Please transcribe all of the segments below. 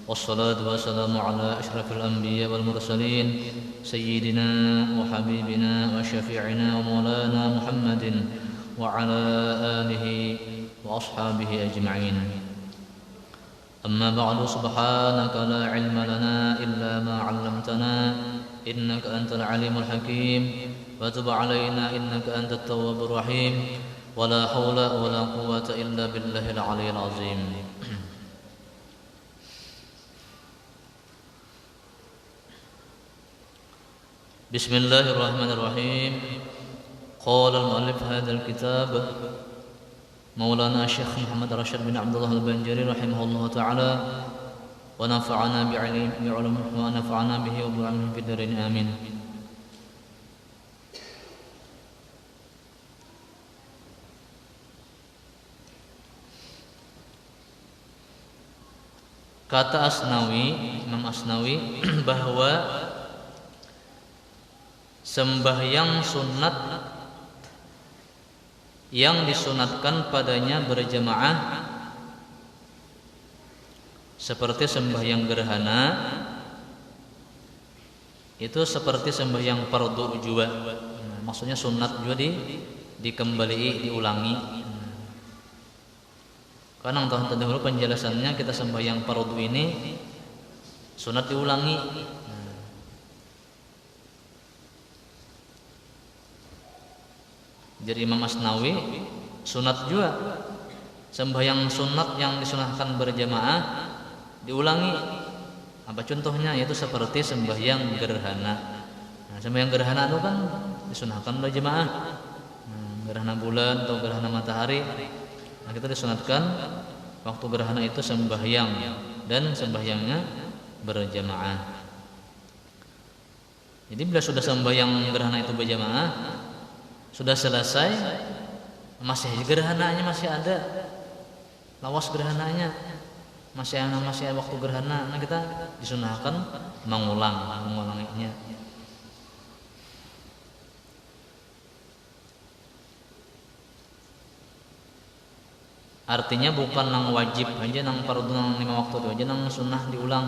والصلاة والسلام على أشرف الأنبياء والمرسلين سيدنا وحبيبنا وشفيعنا ومولانا محمد وعلى آله وأصحابه أجمعين. أما بعد سبحانك لا علم لنا إلا ما علمتنا إنك أنت العليم الحكيم وتب علينا إنك أنت التواب الرحيم ولا حول ولا قوة إلا بالله العلي العظيم. بسم الله الرحمن الرحيم. قال المؤلف هذا الكتاب مولانا الشيخ محمد رشاد بن عبد الله البنجري رحمه الله تعالى ونفعنا بعلمه ونفعنا به وبعلمه في الدارين آمين. Kata Asnawi, Imam Asnawi bahwa sembahyang sunat yang disunatkan padanya berjamaah seperti sembahyang gerhana itu seperti sembahyang fardu juga. Maksudnya sunat juga dikembali diulangi. Karena tahun terdahulu penjelasannya kita sembahyang fardu ini sunat diulangi. Jadi Imam Asnawi sunat juga sembahyang sunat yang disunahkan berjamaah diulangi. Apa contohnya? Yaitu seperti sembahyang gerhana. Nah, sembahyang gerhana itu kan disunahkan berjamaah. Gerhana bulan atau gerhana matahari. Nah, kita disunatkan waktu gerhana itu sembahyang dan sembahyangnya berjamaah. Jadi bila sudah sembahyang gerhana itu berjamaah, sudah selesai, masih gerhananya masih ada, lawas gerhananya masih ada waktu gerhana, nah kita disunahkan mengulanginya. Artinya bukan nang wajib aja, nang fardu nang 5 waktu itu aja, nang sunnah diulang.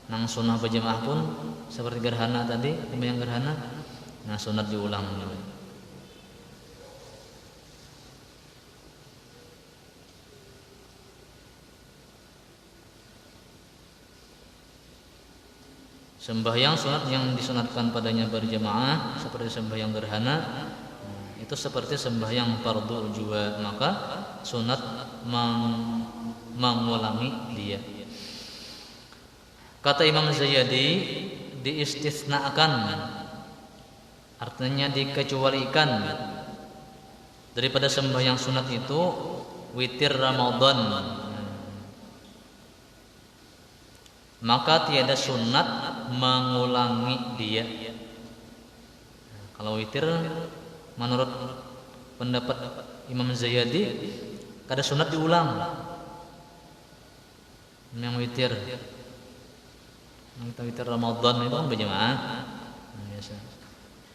Nang sunnah berjamaah pun seperti gerhana tadi, sembahyang gerhana, nah sunat diulang. Sembahyang sunat yang disunatkan padanya berjamaah seperti sembahyang gerhana itu seperti sembahyang fardu juga, maka sunat mengulangi dia. Kata Imam Zayyadi, diistisnakan, artinya dikecualikan daripada sembahyang sunat itu witir Ramadan. Maka tiada sunat mengulangi dia. Kalau witir menurut pendapat Imam Zayyadi kada sunat diulang. Yang witir, kita witir Ramadan itu kan berjamaah, biasa.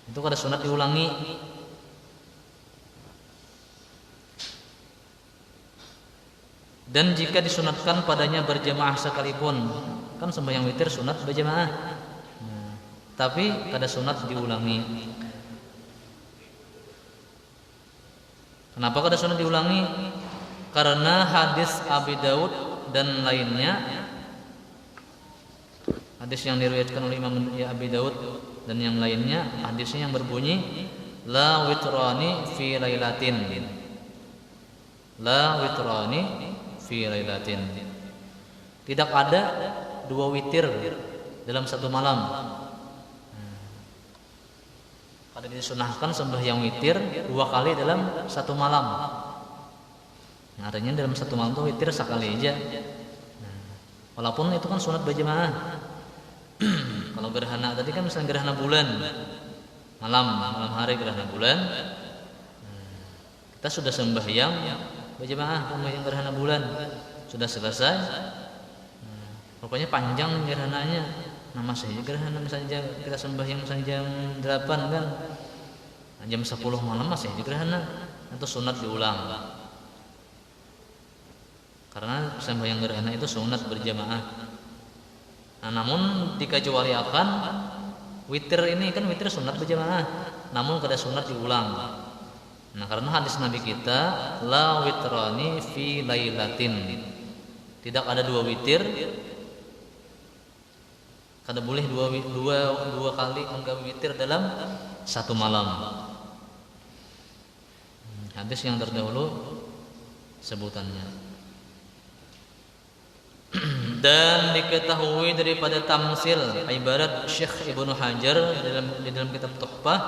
Itu kada sunat diulangi. Dan jika disunatkan padanya berjamaah sekalipun, kan sembahyang witir sunat berjamaah, tapi kada sunat diulangi. Kenapa kada sunat diulangi? Karena hadis Abi Daud dan lainnya, hadis yang diriwayatkan oleh Imam Abi Daud dan yang lainnya, hadisnya yang berbunyi la witrani fi lailatin, la witrani fi lailatin, tidak ada 2 witir dalam satu malam. Pada disunahkan sembahyang witir 2 kali dalam satu malam. Nah, artinya dalam satu malam itu witir sekali aja. Walaupun itu kan sunat berjamaah. Kalau gerhana tadi kan misalnya gerhana bulan, malam hari gerhana bulan, kita sudah sembahyang berjamaah sembahyang gerhana bulan, sudah selesai. Pokoknya panjang gerhananya. Nah, masih gerhana misalnya kita sembahyang misalnya jam 8 kan, nah, jam 10 malam masih gerhana, itu sunat diulang. Karena sembahyang gerhana itu sunat berjamaah. Nah, namun dikecualikan witir ini kan witir sunat berjamaah, namun kada sunat diulang. Nah, karena hadis Nabi kita la witrani fi lailatin. Tidak ada dua witir. Kada boleh dua kali menggawe witir dalam satu malam. Hadis yang terdahulu sebutannya. Dan diketahui daripada tamsil ibarat Syekh Ibnu Hajar di dalam kitab Tuhfah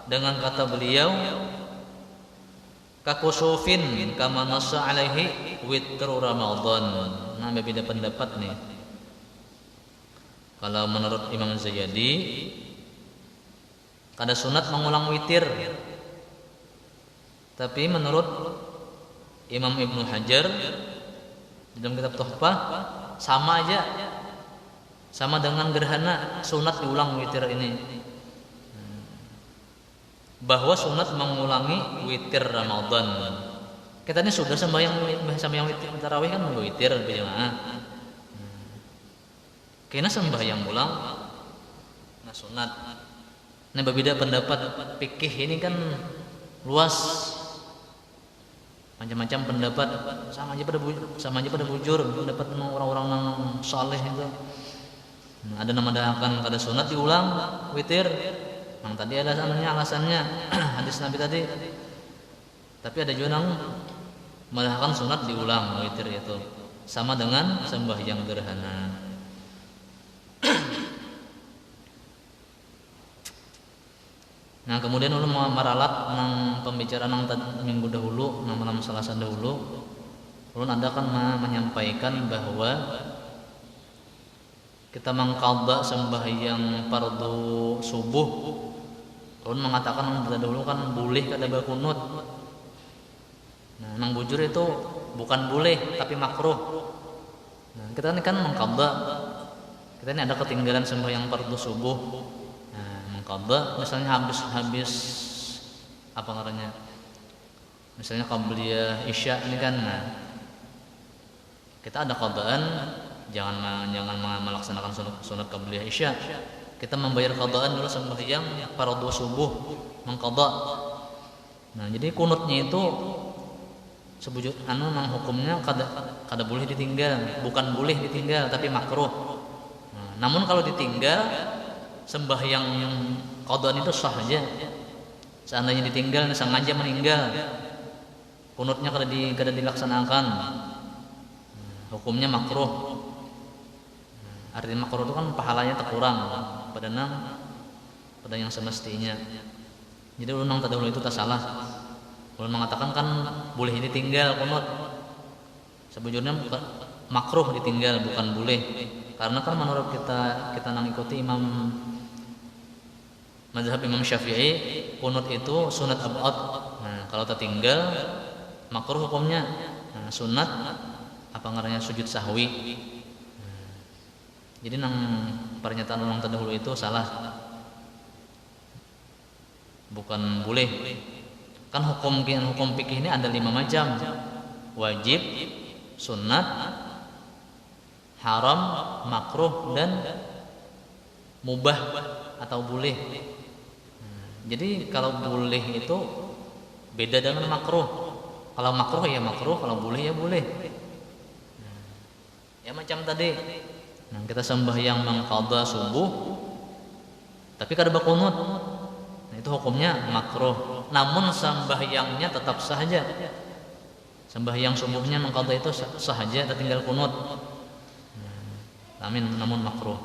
dengan kata beliau kakusufin kama nassa alaihi witru Ramadan. Nah, beda pendapat nih. Kalau menurut Imam Zayyadi kada sunat mengulang witir. Tapi menurut Imam Ibnu Hajar dalam kitab Tuhfah sama aja, sama dengan gerhana sunat diulang witir ini. Bahwa sunat mengulangi witir Ramadan. Kita ini sudah sembahyang witir tarawih kan witir berjamaah. Kena sembahyang ulang nah sunat. Nah, berbeda pendapat fikih ini kan luas. Macam-macam pendapat sama aja pada bujur pendapat orang-orang yang saleh itu. Nah, ada nama dahakan kada sunat diulang witir. Yang tadi ada alasannya hadis Nabi tadi. Tapi ada juga yang mendahkan sunat diulang witir itu. Sama dengan sembahyang gerhana. Nah, kemudian ulun maralat nang pembicaraan nang minggu dahulu, nang malam Selasa dahulu, ulun ada kan menyampaikan bahwa kita mengqadha sembahyang fardu subuh. Ulun mengatakan nang dahulu kan boleh kada berkunut. Nah, nang bujur itu bukan boleh tapi makruh. Nah, kita ini kan mengqadha. Kita ini ada ketinggalan sembahyang fardu subuh. Qadha misalnya habis apa namanya? Misalnya qabliyah isya ini kan kita ada qadhaan jangan melaksanakan sunat qabliyah isya. Kita membayar qadhaan dulu sembahyang fardhu subuh mengqadha. Nah, jadi kunutnya itu sebujur nang hukumnya kada boleh ditinggal, bukan boleh ditinggal tapi makruh. Nah, namun kalau ditinggal sembahyang qadhaan itu sah aja. Seandainya ditinggal sengaja meninggal, kunutnya kada dilaksanakan, hukumnya makruh. Artinya makruh itu kan pahalanya terkurang pada yang semestinya. Jadi ulun terdahulu itu tak salah. Ulun mengatakan kan boleh ditinggal kunut. Sebujurnya makruh ditinggal bukan boleh. Karena kan menurut kita nang ikuti mazhab Imam Syafi'i, kunut itu sunat abad. Nah, kalau tertinggal makruh hukumnya. Nah, sunat apa ngarannya sujud sahwi. Jadi nang pernyataan orang terdahulu itu salah. Bukan boleh. Kan hukum fikih ini ada 5 macam. Wajib, sunat, haram, makruh dan mubah atau boleh. Jadi kalau boleh itu beda dengan makruh. Kalau makruh ya makruh, kalau boleh ya boleh. Ya macam tadi. Nah, kita sembahyang mengqadha subuh tapi kada berkunut. Nah, itu hukumnya makruh. Namun sembahyangnya tetap sah saja. Sembahyang subuhnya mengqadha itu sah saja, tinggal kunut. Namun makruh.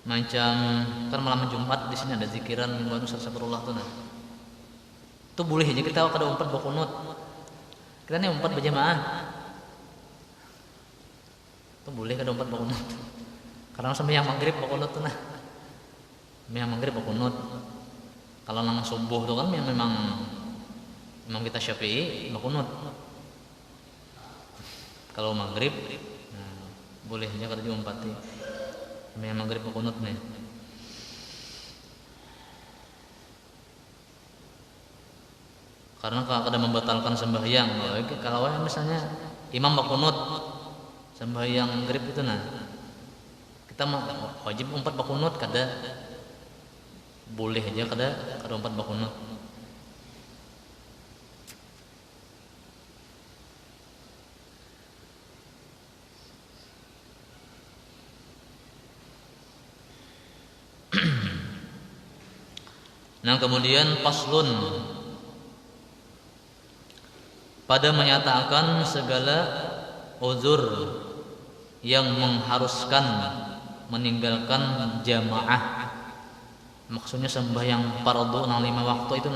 Macam kan malam Jumat di sini ada zikiran mingguan astagfirullah tuh nah. Itu boleh aja kita kada umpat berkunut. Kita nih umpat berjamaah. Itu boleh kada umpat berkunut. Karena sampai yang maghrib berkunut tuh nah. Yang maghrib berkunut. Kalau nang subuh tuh kan memang Imam kita Syafi'i kunut. Kalau maghrib boleh aja kada diumpati. Imam maghrib kunut nih. Karena kada membatalkan sembahyang. Kalau misalnya imam kunut sembahyang maghrib itu kita wajib umpat bakunut kada boleh aja kada umpat bakunut. Nah, kemudian paslun pada menyatakan segala uzur yang mengharuskan meninggalkan jamaah. Maksudnya sembahyang fardu 5 waktu itu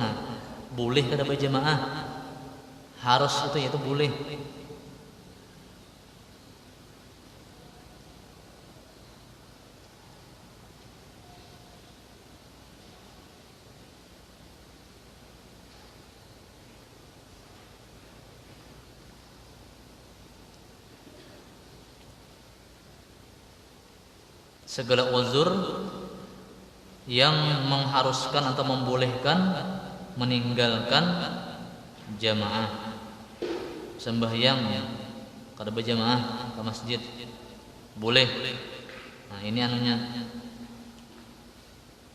boleh kada berjamaah. Harus itu boleh. Segala uzur yang mengharuskan atau membolehkan meninggalkan jamaah sembahyang kada berjamaah ke masjid boleh. Nah, ini anunya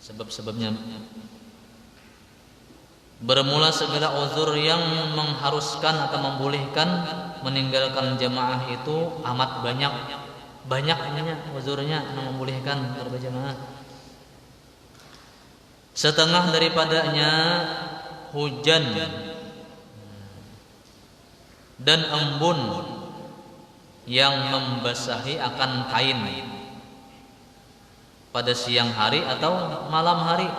sebab-sebabnya. Bermula segala uzur yang mengharuskan atau membolehkan meninggalkan jamaah itu amat banyak uzurnya yang membolehkan berjamaah. Setengah daripadanya hujan dan embun yang membasahi akan kain pada siang hari atau malam hari.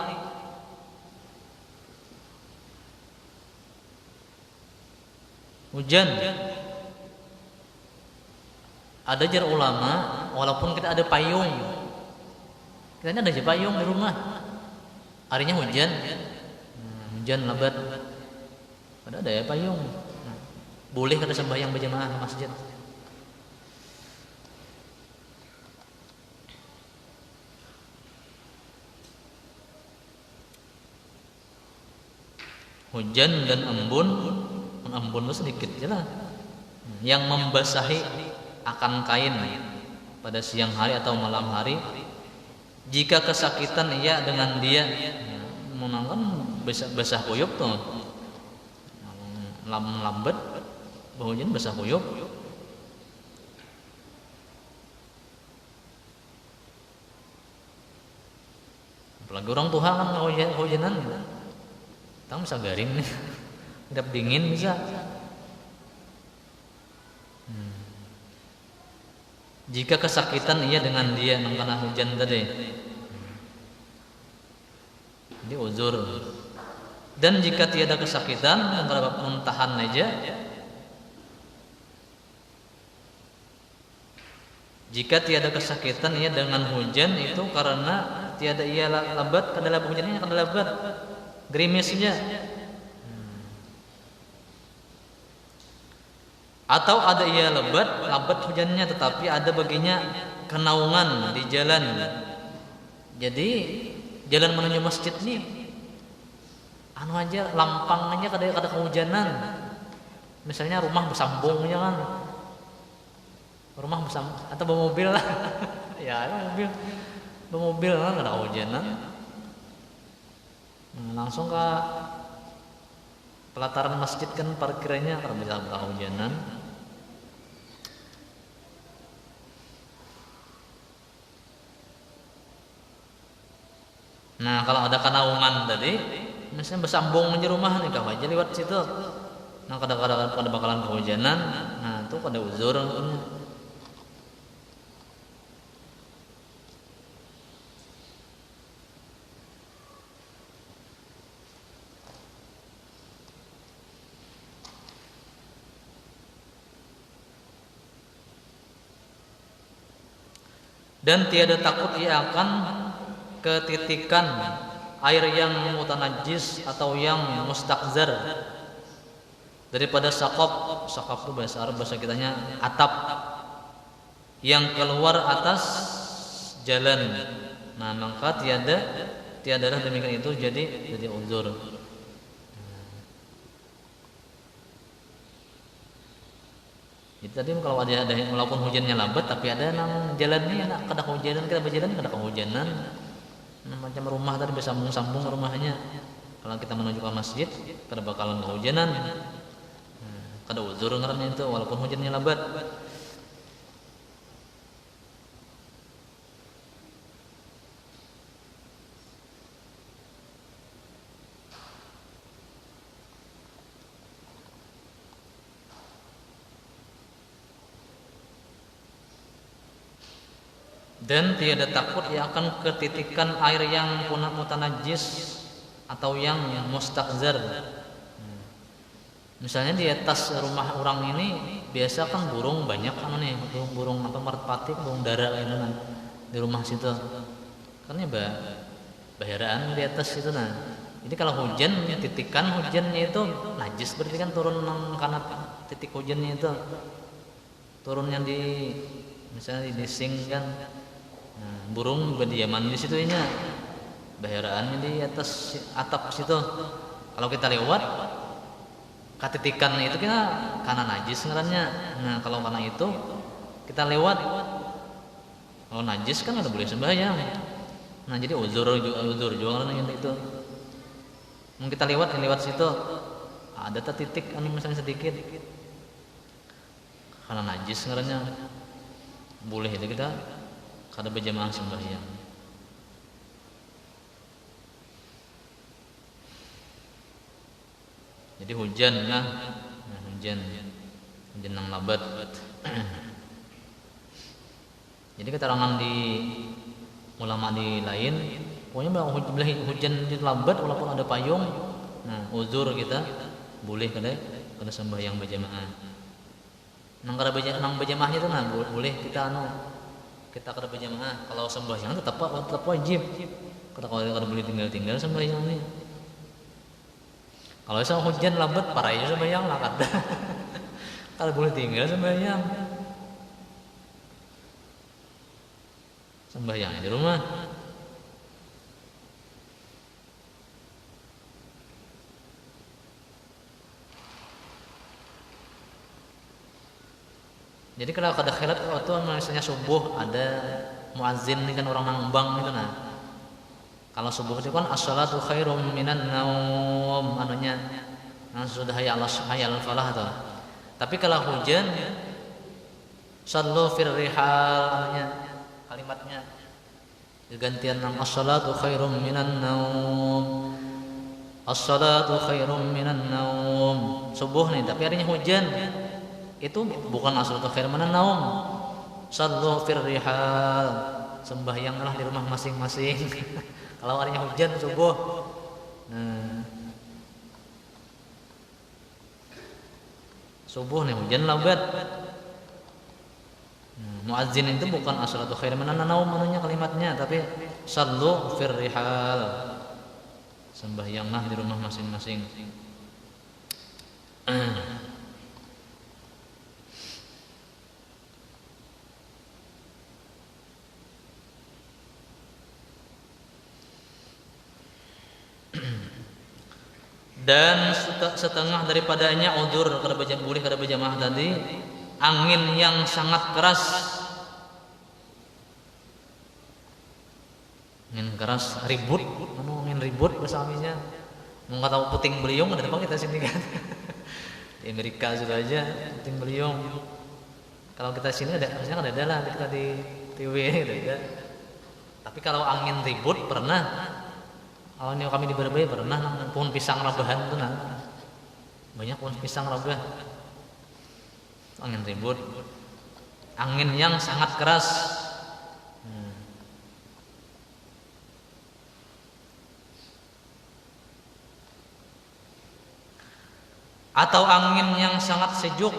Hujan, ada jar ulama walaupun kita ada payung, kita ada aja payung di rumah, harinya hujan, hujan lebat, ada ya payung, boleh kada sembahyang berjamaah di masjid. Hujan dan embun itu sedikit aja lah, yang membasahi akan kain pada siang hari atau malam hari. Jika kesakitan ia dengan dia menangkan basah kuyup tuh lambat hujan basah kuyup. Apalagi orang tua kan hujanan tahu bisa garing nih hidup dingin bisa. Jika kesakitan ia dengan dia karena hujan tadi, ini uzur. Dan jika tiada kesakitan karena muntahan aja, jika tiada kesakitan ia dengan hujan itu karena tiada ia lebat, kada hujannya kada lebat, gerimisnya. Atau ada ia lebat hujannya tetapi ada baginya kenaungan di jalan. Jadi jalan menuju masjid nih anu aja lampang aja kada kehujanan. Misalnya rumah bersambungnya kan. Rumah bersambung atau bermobil lah. Ya, bermobil kan kada kehujanan. Langsung ke pelataran masjid kan parkirannya kada bisa kehujanan. Nah, kalau ada kenaungan tadi, misalnya bersambung aja rumah nih, kau aja lewat situ. Nah, kadang-kadang pada bakalan kehujanan, nah itu pada uzur. Dan tiada takut ia akan ketitikan air yang mutanajis atau yang mustakzar daripada saqaf. Saqaf itu bahasa Arab, bahasa kitanya atap yang keluar atas jalan. Nah, maka tiadalah demikian itu jadi uzur. Jadi tadi kalau ada yang walaupun hujannya lambat tapi ada nang jalannya nak kada hujanan, kita berjalan kada kehujanan. Nah, macam rumah tadi bersambung-sambung rumahnya. Kalau kita menuju ke masjid kada bakalan kehujanan. Kada uzur ngarannya itu walaupun hujannya lambat. Dan tiada takut yang akan ketitikan air yang punah mutanajis atau yang mustaqzar. Misalnya di atas rumah orang ini biasa kan burung banyak kan nih, burung apa merpati, burung dara kayak gitu di rumah situ. Karena baheraan di atas itu nah. Jadi kalau hujan, titikan hujannya itu najis berarti kan turun karena titik hujannya itu turunnya di misalnya di sink kan. Nah, burung berdiaman di situ nya, baheraannya di atas atap situ. Kalau kita lewat, katitikan itu kita karena najis ngarannya. Nah, kalau karena itu kita lewat, kalau najis kan ada boleh sembahyang. Nah, jadi uzur juga ngarannya itu. Mungkin kita lewat situ, ada titik anu misalnya sedikit, karena najis ngarannya, boleh itu kita kada berjamaah sembahyang. Jadi hujan nah hujan nang labat. Jadi keterangan di ulama di lain, pokoknya hujan lambat walaupun ada payung, nah uzur kita boleh kada sembahyang berjamaah. Nang berjamaahnya itu nah boleh kita kada berjamaah. Kalau sembahyang tetap wajib. Kalau boleh tinggal sembahyang nih. Kalau sama hujan lambat parah aja sembahyang lah kada. Kalau boleh tinggal sembahyang. Sembahyang di rumah. Jadi kalau kada khilat waktu misalnya subuh ada muazzin ini kan orang nambang itu nah. Kalau subuh itu kan as-salatu khairum minan naum anunya. Nah, sudah hayal falah tuh. Tapi kalau hujan sallu fir rihal anunya kalimatnya gantian nang as-salatu khairum minan naum. As-salatu khairum minan naum. Subuh nih tapi harinya hujan. Itu bukan as-salatu khairum minan naum. Sallu fir rihal. Sembahyanglah di rumah masing-masing. Kalau harinya hujan subuh. Nah. Subuh nih hujan lambat. Muazzin itu bukan as-salatu khairum minan naum manunya kalimatnya tapi sallu fir rihal. Sembahyanglah di rumah masing-masing. Dan setengah daripadanya udzur boleh kada berjamaah tadi, angin yang sangat keras. Angin keras ribut, angin ribut bersaminya. Mau tahu puting beliung ada apa kita sini kan? Di Amerika sudah aja puting beliung. Kalau kita sini ada, harusnya kan ada lah kita di TV ada. Tapi kalau angin ribut pernah. Awalnya kami di Berbaya pernah pohon pisang rabahan tuh nah. Banyak pohon pisang rabah. Angin ribut. Angin yang sangat keras. Atau angin yang sangat sejuk.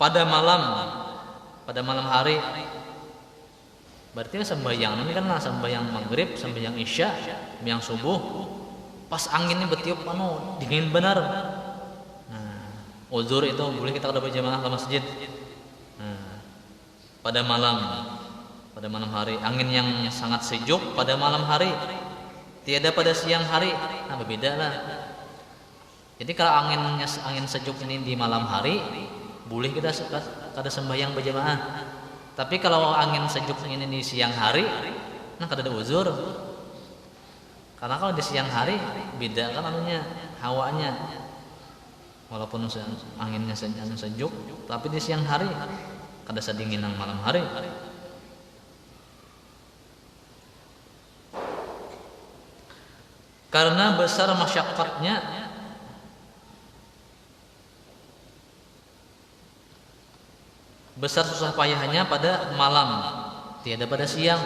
Pada malam hari. Berarti sembahyang ini kan lah sembahyang maghrib, sembahyang isya, sembahyang subuh. pas anginnya bertiup dingin benar. Uzur itu boleh kita kada berjamaah ke masjid. Pada malam hari, angin yang sangat sejuk pada malam hari, tiada pada siang hari. Berbeda lah. Jadi kalau angin sejuk ini di malam hari, boleh kita kada sembahyang berjamaah. Tapi kalau angin sejuk ini di siang hari, kada ada uzur. Karena kalau di siang hari beda kan hawanya. Walaupun anginnya sejuk, tapi di siang hari kada sedingin yang malam hari. Karena besar masyaqqatnya, besar susah payahnya pada malam, tiada pada siang.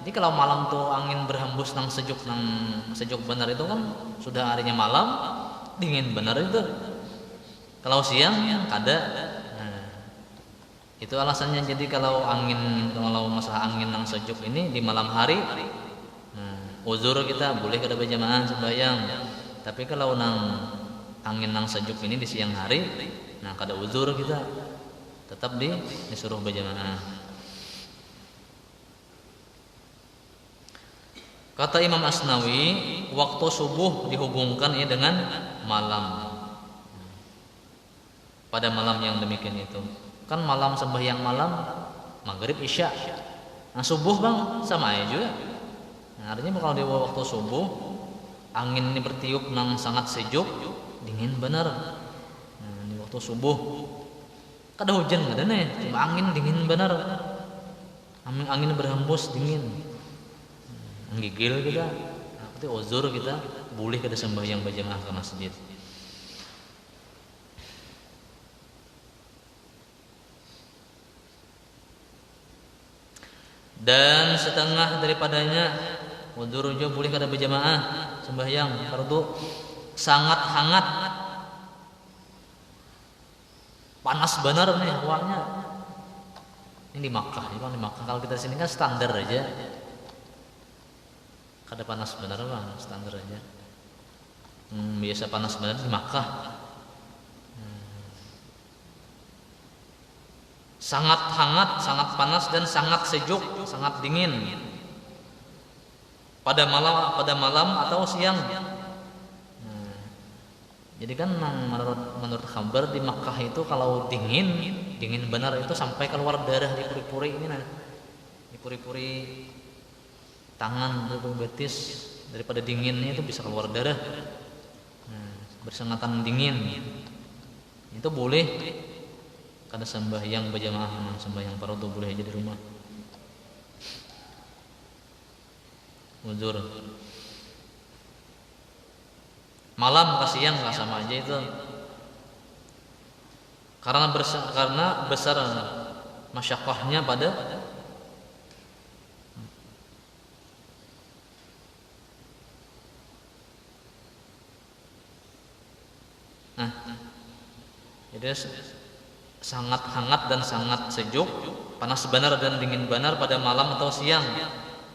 Jadi kalau malam tuh angin berhembus nang sejuk benar itu kan sudah harinya malam, dingin benar itu. Kalau siang kada. Itu alasannya. Jadi kalau masalah angin nang sejuk ini di malam hari, uzur kita boleh kada berjamaah sembahyang. Tapi kalau angin nang sejuk ini di siang hari, kada uzur kita, tetap disuruh berjamaah. Kata Imam Asnawi, waktu subuh dihubungkan dengan malam. Pada malam yang demikian itu kan malam, sembahyang malam maghrib isya. Subuh bang sama aja juga. Artinya kalau di waktu subuh angin ini bertiup nang sangat sejuk, dingin benar. Di waktu subuh kada hujan kada cuma angin dingin benar. Angin berhembus dingin, menggigil kita. Berarti uzur kita boleh kada sembahyang berjamaah ke masjid. Dan setengah daripadanya uzur juga boleh kada berjamaah sembahyang fardu sangat hangat, panas benar hawanya. Ini di Makkah, kalau kita di sini kan standar aja, kada panas benar bang, standar aja. Biasa panas benar di Makkah. Sangat hangat, sangat panas dan sangat sejuk, sangat dingin. Pada malam atau siang. Jadi kan menurut kabar di Makkah itu kalau dingin benar itu sampai keluar darah di puri-puri ini di puri-puri tangan, di betis, daripada dinginnya itu bisa keluar darah. Bersengatan dingin. Itu boleh. Kada sembahyang berjamaah, sembahyang fardu boleh aja di rumah. Uzur. Malam ke siang lah sama aja itu. Karena besar masyaqqahnya pada jadi sangat hangat dan sangat sejuk, panas benar dan dingin benar pada malam atau siang.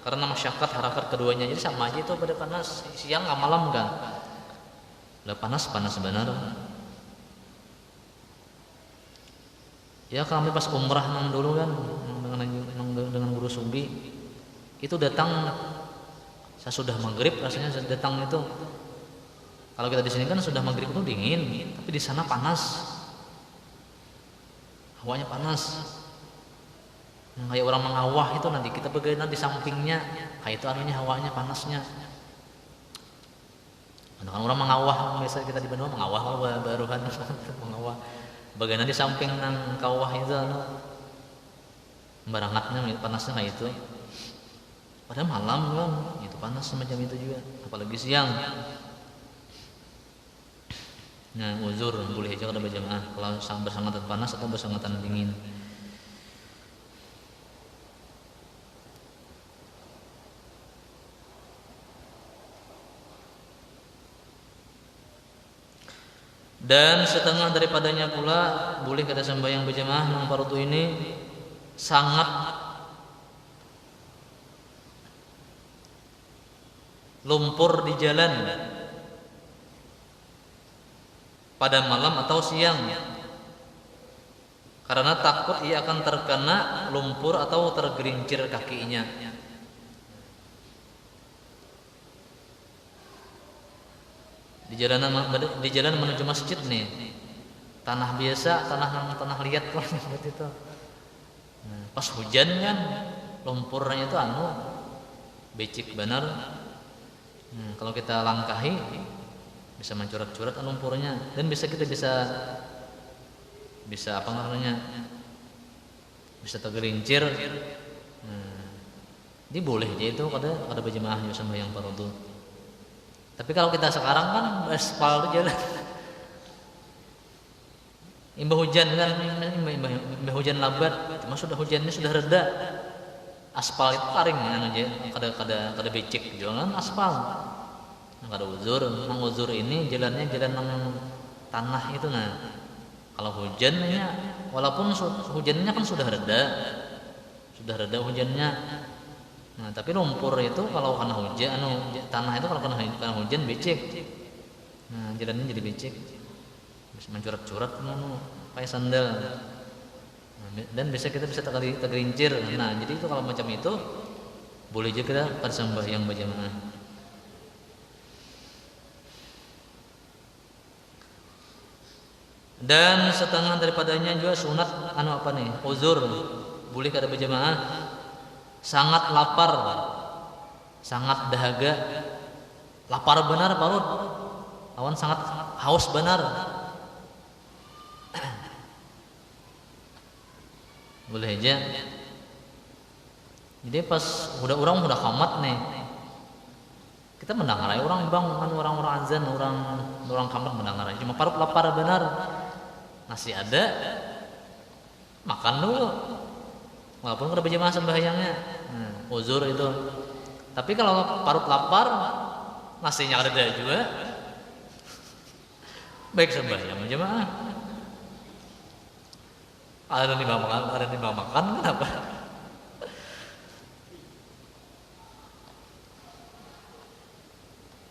Karena masyaqqat harakat keduanya, jadi sama aja itu pada panas siang ke malam kan. Lah panas benar. Ya kami pas umrah dulu kan dengan Guru Sumbi itu datang sesudah maghrib, rasanya datang itu. Kalau kita di sini kan sudah maghrib itu dingin, tapi di sana panas. Hawanya panas. Kayak orang mengawah itu nanti kita bagaimana di sampingnya, kayak itu hawanya panasnya. Kan orang mengawah, biasa kita di Bandung mengawah baru kan mengawah. Bagaimana di samping nang kawah itu barangatnya panasnya kayak itu. Padahal malam kan itu panas semacam itu juga, apalagi siang. Uzur boleh aja kada berjamaah kalau bersangatan panas atau bersangatan dingin. Dan setengah daripadanya pula boleh kada sembahyang berjamaah nang fardu ini sangat lumpur di jalan, pada malam atau siang, karena takut ia akan terkena lumpur atau tergelincir kakinya. Di jalan menuju masjid nih, tanah biasa, tanah liat kalau seperti itu. Pas hujan kan lumpurnya itu becik benar. Kalau kita langkahi bisa mencurat-curat lumpurnya, dan kita bisa apa namanya, bisa tergelincir. Ini boleh aja itu ada berjamaah sembahyang fardu. Tapi kalau kita sekarang kan aspal itu jalan, imbah hujan kan, imbah hujan labat, cuma hujannya sudah reda, aspal itu paring aja, kada becek jualan aspal. Kada uzur ini jalannya jalan tanah itu. Kalau hujannya, walaupun hujannya kan sudah reda hujannya. Tapi lumpur itu kalau kena hujan, tanah itu kalau kena hujan becek. Jalannya jadi becek, bisa mencurat-curat pakai sandal. Dan kita bisa tergelincir. Jadi itu kalau macam itu boleh juga kita bersembahyang berjamaah. Dan setengah daripadanya juga sunat uzur, boleh kada berjamaah. Sangat lapar, sangat dahaga, lapar benar parut, awan sangat haus benar, boleh aja. Jadi pas orang udah kamat nih, kita mendengar orang azan, orang kamat mendengar, cuma parut lapar benar, nasi ada, makan dulu. Walaupun kada berjamaah sembahyangnya, uzur itu. Tapi kalau parut lapar, nasinya ada juga, baik sembahyang berjamaah. Ada yang makan, kenapa?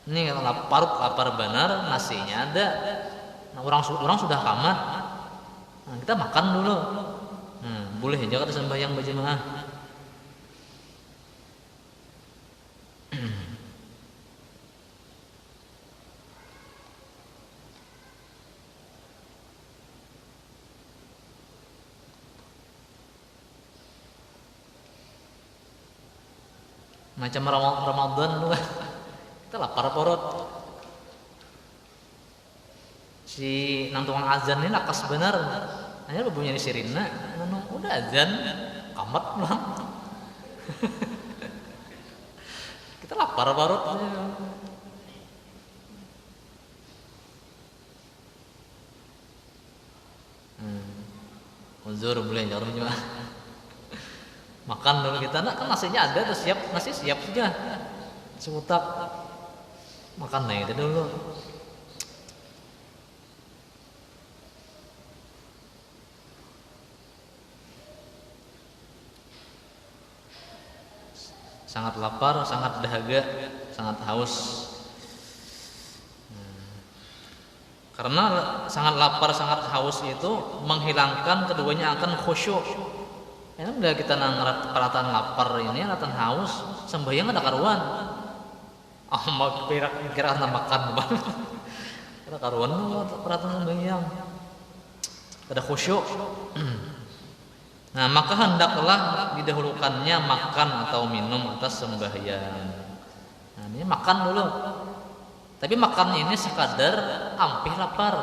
Ini kalau parut lapar benar, nasinya ada. Orang sudah kamat, kita makan dulu. Boleh aja kada sembahyang berjamaah. Macam Ramadan tuh kita lapar perut. Si nang tukang azan ini lakas benar. Hanya berbunyi di sirina, udah azan, kamat pulang. Kita lapar parut. Uzur boleh jangan cuma makan dulu kita, kan nasinya ada, terus nasi siap sudah, semutak makan itu dulu. Sangat lapar, sangat dahaga, sangat haus. Karena sangat lapar, sangat haus itu menghilangkan keduanya akan khusyuk. Ya udah kita peralatan lapar ini, peralatan haus, sembahyang ada karuan. Kira makan banget. Ada karuan peralatan sembahyang. Ada khusyuk. Maka hendaklah didahulukannya makan atau minum atas sembahyang. Ini makan dulu. Tapi makannya ini sekadar ampih lapar.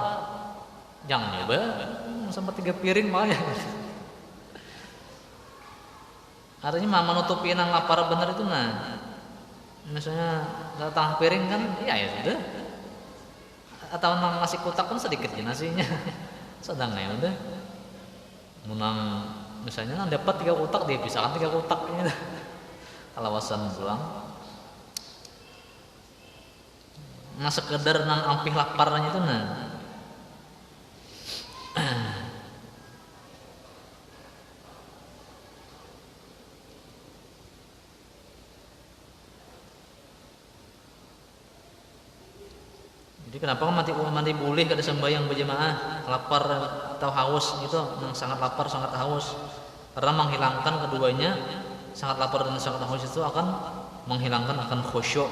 Jangan nyoba sampai 3 piring malah. Artinya menutupi nang lapar bener itu misalnya datang piring kan, ya sudah. Atau nang nasi kotak pun sedikit nasinya. Sedang ya udah. Menang misalnya dapat 3 kotak, dia pisahkan 3 kotak ini alawasan pulang. Sekedar nang ampih laparnya itu Jadi Jadi kenapa mandi boleh kada sembahyang berjamaah, lapar atau haus gitu, yang sangat lapar sangat haus. Karena menghilangkan keduanya, sangat lapar dan sangat haus itu akan menghilangkan akan khusyuk.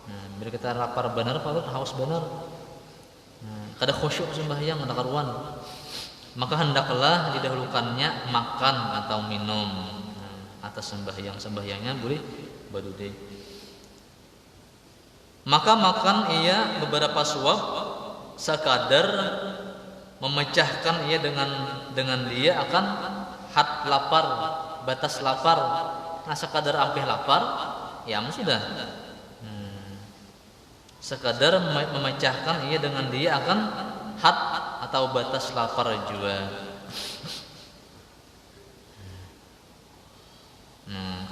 Nah, bila kita lapar benar, kalau haus benar, nah, kada khusyuk sembahyang, kada karuan. Maka hendaklah didahulukannya makan atau minum atas sembahyangnya boleh badude. Maka makan ia beberapa suap sekadar memecahkan ia dengan dia akan had lapar, batas lapar. Nah, sekadar ampih lapar ya sudah. Sekadar memecahkan ia dengan dia akan had atau batas lapar juga.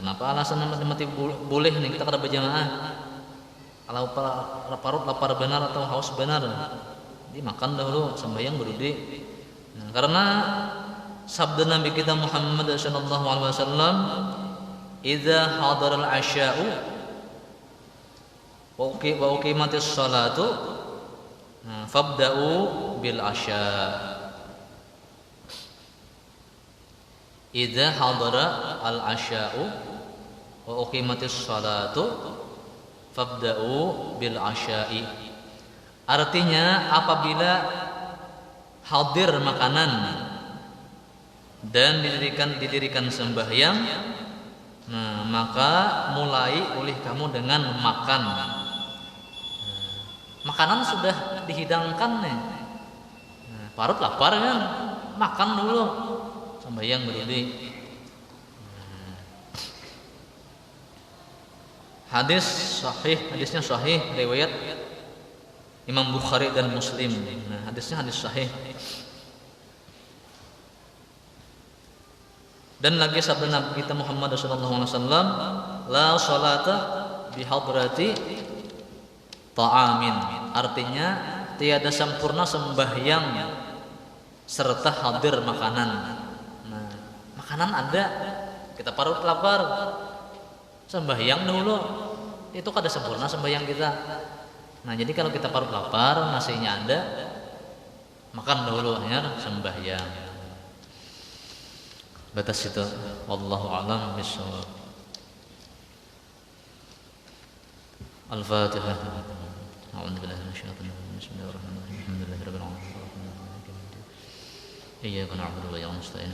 Kenapa alasan mati boleh nih kita kada berjamaah? Kalau parut lapar benar atau haus benar, dimakan dahulu sembahyang baru karena sabda Nabi kita Muhammad sallallahu alaihi wasallam, "Idza hadaral asya'u wa uqimatis salatu fabda'u bil asya'." Idza hadara al asya'u wa uqimatis salatu fabda'u bil asya'i. Artinya apabila hadir makanan dan didirikan sembahyang, maka mulai oleh kamu dengan makan. Makanan sudah dihidangkan nih. Parut lapar kan, makan dulu sembahyang berarti. Hadisnya sahih riwayat Imam Bukhari dan Muslim. Hadisnya hadis sahih. Dan lagi sabda Nabi kita Muhammad sallallahu alaihi wasallam, la salata bi hadrati ta'amin. Artinya tiada sempurna sembahyang serta hadir makanan. Makanan ada, kita parut lapar, sembahyang dahulu, itu kada sempurna sembahyang kita. Nah, jadi kalau kita parut lapar, nasinya ada, makan dahulu ya sembahyang. Batas itu, wallahu a'lam bishawab. Al-Fatihah. A'udzu billahi minasyaitonir rajim. Bismillahirrahmanirrahim. Alhamdulillahirabbil alamin. Iyyaka na'budu wa iyyaka nasta'in.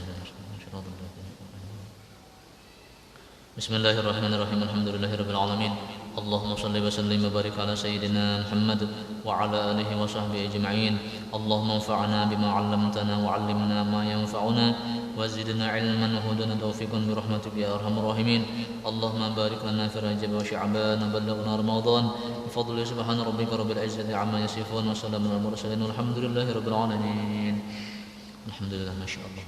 Bismillahirrahmanirrahim. Alhamdulillahirabbil alamin. Allahumma shalli wa sallim wa barik ala sayyidina Muhammad wa ala alihi wa sahbihi ajma'in. Allahumma anfa'na bima 'allamtana wa 'allimna ma yanfa'una wa zidna 'ilman wa hudana tawfiqan bi rahmatika ya arhamar rahimin. Allahumma barik lana fi Rajab wa Sya'ban wa ballaghna Ramadan bi fadli subhana rabbika rabbil izzati 'amma yasifun wa salamun alal mursalin walhamdulillahirabbil alamin. Alhamdulillah, masyaallah.